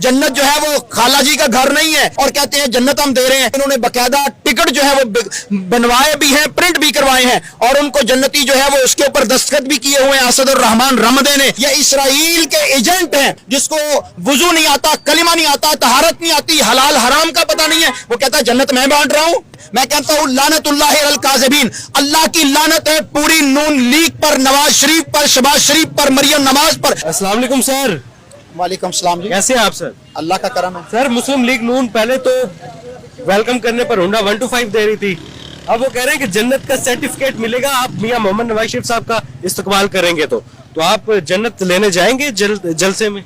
जन्नत जो है वो खाला जी का घर नहीं है और कहते हैं जन्नत हम दे रहे हैं। इन्होंने बकायदा टिकट जो है वो बनवाए भी हैं, प्रिंट भी करवाए हैं और उनको जन्नती जो है वो उसके ऊपर दस्तखत भी किए हुए हैं असद और रहमान रमदे ने। ये इसराइल के एजेंट हैं जिसको वुजू नहीं आता, कलिमा नहीं आता, तहारत नहीं आती, हलाल हराम का पता नहीं है, वो कहता है जन्नत मैं बांट रहा हूं। मैं कहता हूं लानतुल्लाहि अलल काज़िबीन, अल्लाह की लानत है पूरी नून लीग पर, नवाज शरीफ पर, शहबाज शरीफ पर, मरियम नवाज पर। अस्सलाम वालेकुम सर। वालेकुम सलाम जी। कैसे हैं आप सर? अल्लाह का करम है सर, मुस्लिम लीग नून पहले तो वेलकम करने पर हुंडा 125 दे रही थी, अब वो कह रहे हैं कि जन्नत का सर्टिफिकेट मिलेगा आप मियां मोहम्मद नवाज शरीफ साहब का इस्तकबाल करेंगे तो आप जन्नत लेने जाएंगे जलसे में?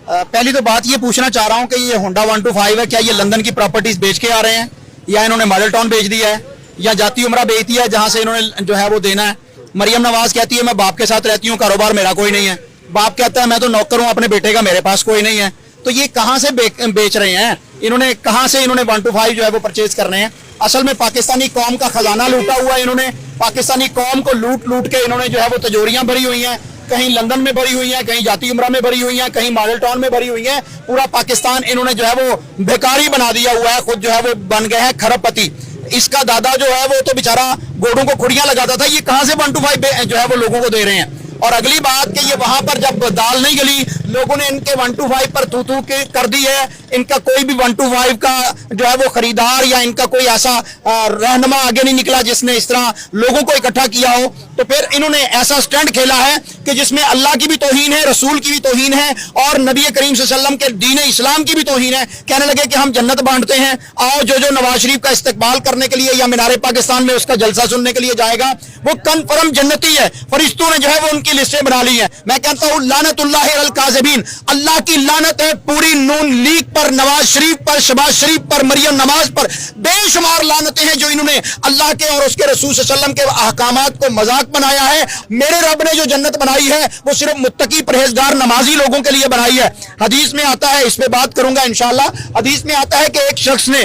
पहली तो बात ये पूछना चाह रहा हूँ कि ये होंडा 125 है, क्या ये लंदन की प्रॉपर्टीज बेच के आ रहे हैं या इन्होंने मॉडल टाउन बेच दिया है या जाती उमरा बेच दिया है जहां से इन्होंने जो है वो देना है। मरियम नवाज कहती है मैं बाप के साथ रहती हूँ, कारोबार मेरा कोई नहीं है। बाप कहता है मैं तो नौकर हूँ अपने बेटे का, मेरे पास कोई नहीं है। तो ये कहाँ से बेच रहे हैं इन्होंने, कहाँ से इन्होंने 125 जो है वो परचेज करने हैं? असल में पाकिस्तानी कौम का खजाना लूटा हुआ है इन्होंने, पाकिस्तानी कौम को लूट लूट के इन्होंने जो है वो तिजोरियां भरी हुई हैं, कहीं लंदन में भरी हुई हैं, कहीं जाती उमरा में भरी हुई हैं, कहीं मॉडल टाउन में भरी हुई हैं। पूरा पाकिस्तान इन्होंने जो है वो बेकारी बना दिया हुआ है, खुद जो है वो बन गए हैं खरबपति। इसका दादा जो है वो तो बेचारा गोडों को खुड़ियां लगाता था, ये कहां से 125 जो है वो लोगों को दे रहे हैं? और अगली बात कि ये वहां पर जब दाल नहीं गली, लोगों ने इनके 125 पर थू थू के कर दी है। इनका कोई भी 125 का जो है वो खरीदार या इनका कोई ऐसा रहनुमा आगे नहीं निकला जिसने इस तरह लोगों को इकट्ठा किया हो। तो फिर इन्होंने ऐसा स्टंट खेला है कि जिसमें अल्लाह की भी तौहीन है, रसूल की भी तौहीन है और नबी करीम सल्लल्लाहु अलैहि वसल्लम के दीन इस्लाम की भी तौहीन है। कहने लगे कि हम जन्नत बांटते हैं, आओ जो नवाज शरीफ का इस्तकबाल करने के लिए या मीनारे पाकिस्तान में उसका जलसा सुनने के लिए जाएगा वो कन्फर्म जन्नती है। फरिश्तों ने जो है वो उनकी लिस्टें बना ली है। मैं कहता हूं लानतुल्लाहि अलल काज़िबीन, अल्लाह की लानत है पूरी नून लीग पर, नवाज शरीफ पर, शहबाज शरीफ पर, मरियम नवाज पर। बेशुमार लानतें हैं जो इन्होंने अल्लाह के और उसके रसूल सल्लल्लाहु अलैहि वसल्लम के अहकामात को मजाक बनाया है। मेरे रब ने जो जन्नत बनाई है वो सिर्फ मुत्तकी परहेजगार नमाजी लोगों के लिए बनाई है। हदीस में आता है, इस पे बात करूंगा इंशाअल्लाह, हदीस में आता है कि एक शख्स ने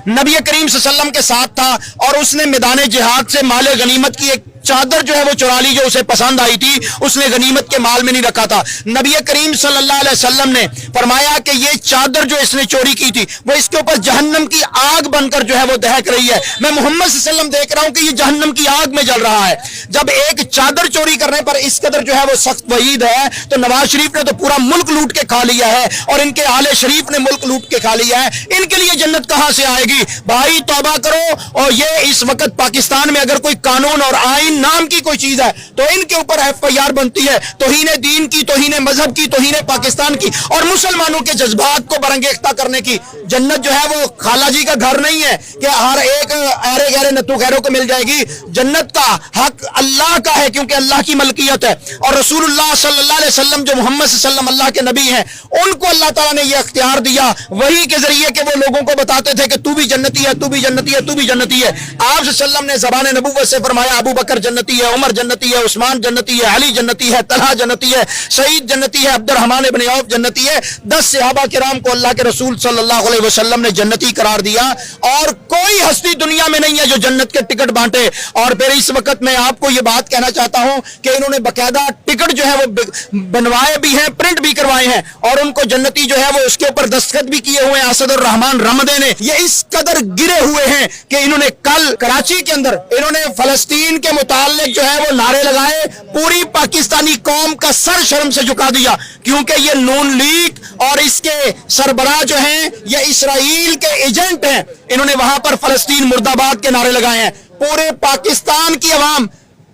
नबी करीम सल्लल्लाहु अलैहि वसल्लम के साथ था और उसने मैदान जिहाद से माल गनीमत की एक चादर जो है वो चुरा ली जो उसे पसंद आई थी, उसने गनीमत के माल में नहीं रखा था। नबी करीम सल्लल्लाहु अलैहि वसल्लम ने फरमाया कि ये चादर जो इसने चोरी की थी वो इसके ऊपर जहन्नम की आग बनकर जो है वो दहक रही है। मैं मोहम्मद सल्लल्लाहु अलैहि वसल्लम देख रहा हूं कि ये जहन्नम की आग में जल रहा है। जब एक चादर चोरी करने पर इस कदर जो है वो सख्त वईद है तो नवाज शरीफ ने तो पूरा मुल्क लूट के खा लिया है और इनके आले शरीफ ने मुल्क लूट के खा लिया है। इनके लिए जन्नत कहां से आएगी? भाई तौबा करो। और ये इस वक्त पाकिस्तान में अगर कोई कानून और आईन नाम की कोई चीज है तो इनके ऊपर FIR बनती है, तौहीन दीन की, तौहीन मजहब की, तौहीन पाकिस्तान की और मुसलमानों के जज्बात को बरंगेख्ता करने की। जन्नत जो है वो खाला जी का घर नहीं है कि हर एक अरे गहरे नत्थु खैरों को मिल जाएगी। जन्नत का हक अल्लाह का है क्योंकि अल्लाह की मलकियत है और रसूलुल्लाह सल्लल्लाहु अलैहि वसल्लम जो मोहम्मद सल्लल्लाहु अलैहि वसल्लम अल्लाह के नबी हैं उनको अल्लाह ताला ने यह इख्तियार दिया वही के जरिए कि वो लोगों को बताते थे कि तू भी जन्नती है, तू भी जन्नती है, तू भी जन्नती है। आप सल्लल्लाहु ने ज़बान नबुव्वत से फरमाया अबू बकर जन्नती है, उमर जन्नती है, उस्मान जन्नती है, अली जन्नती है, तलहा जन्नती है, सईद जन्नती है, अब्दुर्रहमान इब्न औफ जन्नती है। 10 सहाबा किराम को अल्लाह के रसूल सल्लल्लाहु अलैहि वसल्लम ने जन्नती करार दिया और कोई हस्ती दुनिया में नहीं है जो जन्नत के टिकट बांटे। और फिर इस वक्त मैं आपको ये बात कहना चाहता हूं कि इन्होंने बकायदा टिकट जो है वो बनवाए भी हैं, प्रिंट भी करवाए हैं और उनको जन्नती जो है वो उसके ऊपर दस्तखत भी किए हुए हैं असद और रहमान रमदे ने। ये इस कदर गिरे हुए हैं कि इन्होंने कल कराची के अंदर इन्होंने फलस्तीन के मुताल्लिक जो है वो नारे लगाए, पूरी पाकिस्तानी कौम का सर शर्म से झुका दिया क्योंकि ये नून लीग और इसके सरबराह जो हैं ये इसराइल के एजेंट हैं। इन्होंने वहां पर फलस्तीन मुर्दाबाद के नारे लगाए हैं। पूरे पाकिस्तान की अवाम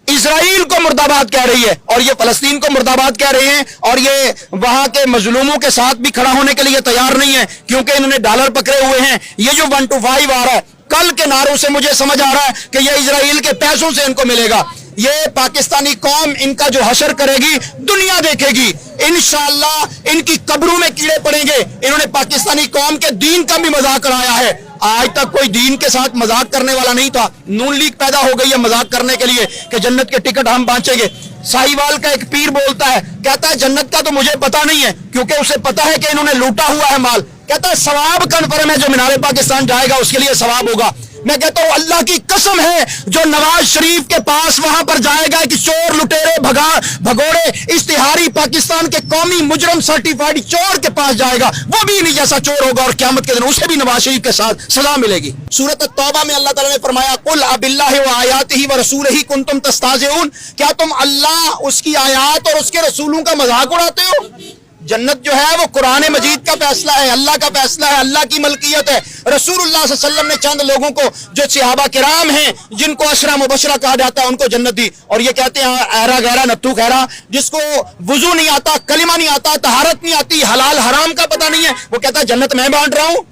इजराइल को मुर्दाबाद कह रही है और ये फलस्तीन को मुर्दाबाद कह रहे हैं और ये वहां के मजलूमों के साथ भी खड़ा होने के लिए तैयार नहीं है क्योंकि इन्होंने डॉलर पकड़े हुए हैं। ये जो 125 आ रहा है कल के नारों से मुझे समझ आ रहा है कि ये इजराइल के पैसों से इनको मिलेगा। ये पाकिस्तानी कौम इनका जो हशर करेगी दुनिया देखेगी इंशाअल्लाह। इनकी कब्रों में कीड़े पड़ेंगे। इन्होंने पाकिस्तानी कौम के दीन का भी मजाक उड़ाया है। आज तक कोई दीन के साथ मजाक करने वाला नहीं था। नून लीग पैदा हो गई है मजाक करने के लिए कि जन्नत के टिकट हम बांटेंगे। साहिवाल का एक पीर बोलता है, कहता है जन्नत का तो मुझे पता नहीं है क्योंकि उसे पता है कि इन्होंने लूटा हुआ है माल। कहता है सवाब कन्फर्म है, जो मीनारे पाकिस्तान जाएगा उसके लिए सवाब होगा। میں کہتا ہوں اللہ کی قسم ہے جو نواز شریف کے پاس وہاں پر جائے گا کہ چور لٹیرے بھگوڑے اشتہاری پاکستان کے قومی مجرم سرٹیفائیڈ چور کے پاس جائے گا, وہ بھی نہیں جیسا چور ہوگا, اور قیامت کے دن اسے بھی نواز شریف کے ساتھ سزا ملے گی. سورۃ التوبہ میں اللہ تعالیٰ نے فرمایا قل اباللہ وآیاتہ ورسولہ کنتم تستہزئون, کیا تم اللہ, اس کی آیات اور اس کے رسولوں کا مذاق اڑاتے ہو؟ جنت جو ہے وہ قرآن مجید کا فیصلہ ہے, اللہ کا فیصلہ ہے, اللہ کی ملکیت ہے. رسول اللہ صلی اللہ علیہ وسلم نے چند لوگوں کو جو صحابہ کرام ہیں جن کو عشرہ مبشرہ کہا جاتا ہے ان کو جنت دی, اور یہ کہتے ہیں ایرا غیرہ نتھو خیرہ, جس کو وضو نہیں آتا, کلمہ نہیں آتا, طہارت نہیں آتی, حلال حرام کا پتہ نہیں ہے, وہ کہتا ہے جنت میں بانٹ رہا ہوں.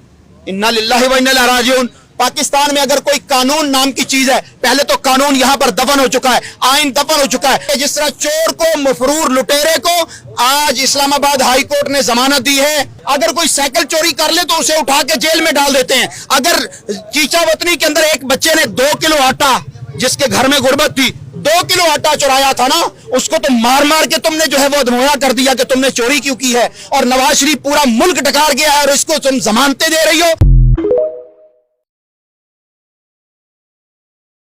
انا للہ و انا الیہ راجعون. پاکستان میں اگر کوئی قانون نام کی چیز ہے, پہلے تو قانون یہاں پر دفن ہو چکا ہے, آئین دفن ہو چکا ہے. جس طرح چور کو, مفرور لٹیرے کو آج اسلام آباد ہائی کورٹ نے ضمانت دی ہے, اگر کوئی سائیکل چوری کر لے تو اسے اٹھا کے جیل میں ڈال دیتے ہیں. اگر چیچا وطنی کے اندر ایک بچے نے 2 کلو آٹا, جس کے گھر میں غربت تھی, 2 کلو آٹا چرایا تھا نا, اس کو تو مار مار کے تم نے جو ہے وہ دھویا کر دیا کہ تم نے چوری کیوں کی ہے, اور نواز شریف پورا ملک ڈکار گیا ہے اور اس کو تم ضمانتیں دے رہی ہو.